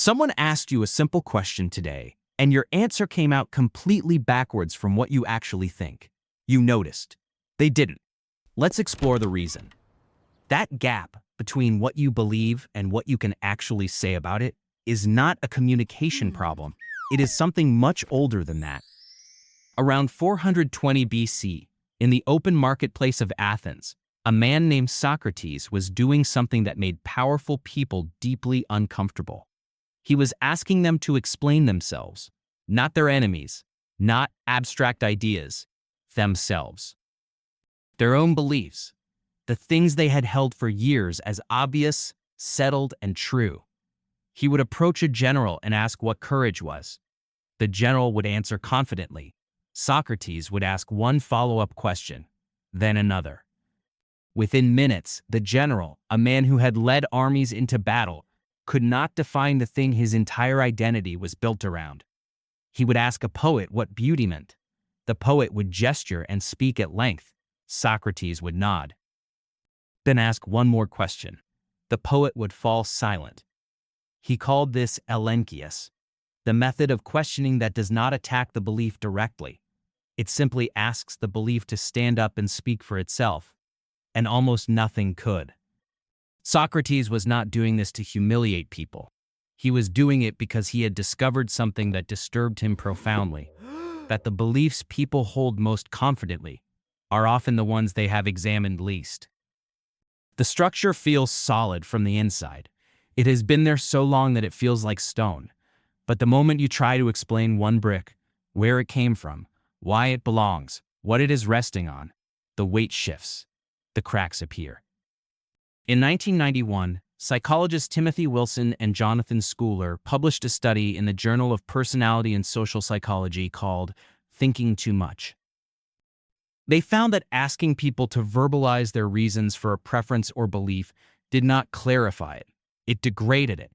Someone asked you a simple question today, and your answer came out completely backwards from what you actually think. You noticed. They didn't. Let's explore the reason. That gap between what you believe and what you can actually say about it is not a communication problem. It is something much older than that. Around 420 BC, in the open marketplace of Athens, a man named Socrates was doing something that made powerful people deeply uncomfortable. He was asking them to explain themselves, not their enemies, not abstract ideas, themselves. Their own beliefs, the things they had held for years as obvious, settled, and true. He would approach a general and ask what courage was. The general would answer confidently. Socrates would ask one follow-up question, then another. Within minutes, the general, a man who had led armies into battle, could not define the thing his entire identity was built around. He would ask a poet what beauty meant. The poet would gesture and speak at length. Socrates would nod. Then ask one more question. The poet would fall silent. He called this elenchius, the method of questioning that does not attack the belief directly. It simply asks the belief to stand up and speak for itself, and almost nothing could. Socrates was not doing this to humiliate people. He was doing it because he had discovered something that disturbed him profoundly, that the beliefs people hold most confidently are often the ones they have examined least. The structure feels solid from the inside. It has been there so long that it feels like stone. But the moment you try to explain one brick, where it came from, why it belongs, what it is resting on, the weight shifts. The cracks appear. In 1991, psychologists Timothy Wilson and Jonathan Schooler published a study in the Journal of Personality and Social Psychology called Thinking Too Much. They found that asking people to verbalize their reasons for a preference or belief did not clarify it. It degraded it.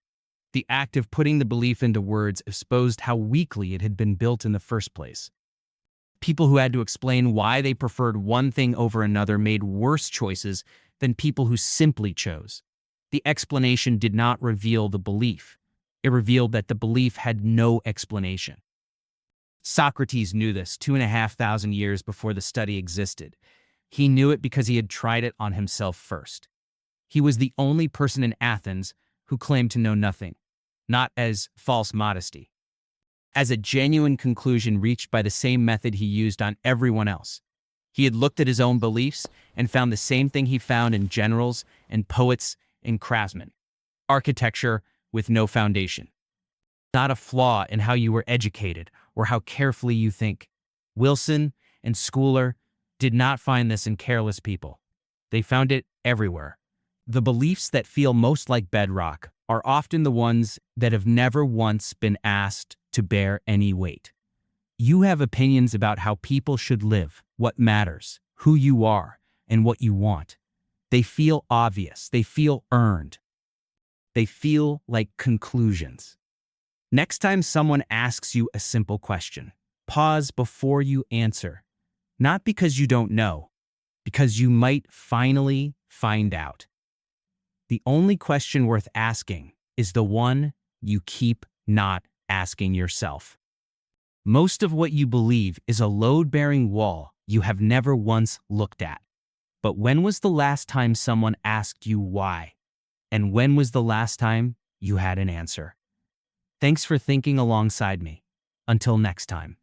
The act of putting the belief into words exposed how weakly it had been built in the first place. People who had to explain why they preferred one thing over another made worse choices than people who simply chose. The explanation did not reveal the belief. It revealed that the belief had no explanation. Socrates knew this 2,500 years before the study existed. He knew it because he had tried it on himself first. He was the only person in Athens who claimed to know nothing, not as false modesty, as a genuine conclusion reached by the same method he used on everyone else. He had looked at his own beliefs and found the same thing he found in generals and poets and craftsmen. Architecture with no foundation. Not a flaw in how you were educated or how carefully you think. Wilson and Schooler did not find this in careless people. They found it everywhere. The beliefs that feel most like bedrock are often the ones that have never once been asked to bear any weight. You have opinions about how people should live, what matters, who you are, and what you want. They feel obvious. They feel earned. They feel like conclusions. Next time someone asks you a simple question, pause before you answer. Not because you don't know, because you might finally find out. The only question worth asking is the one you keep not asking yourself. Most of what you believe is a load-bearing wall you have never once looked at. But when was the last time someone asked you why? And when was the last time you had an answer? Thanks for thinking alongside me. Until next time.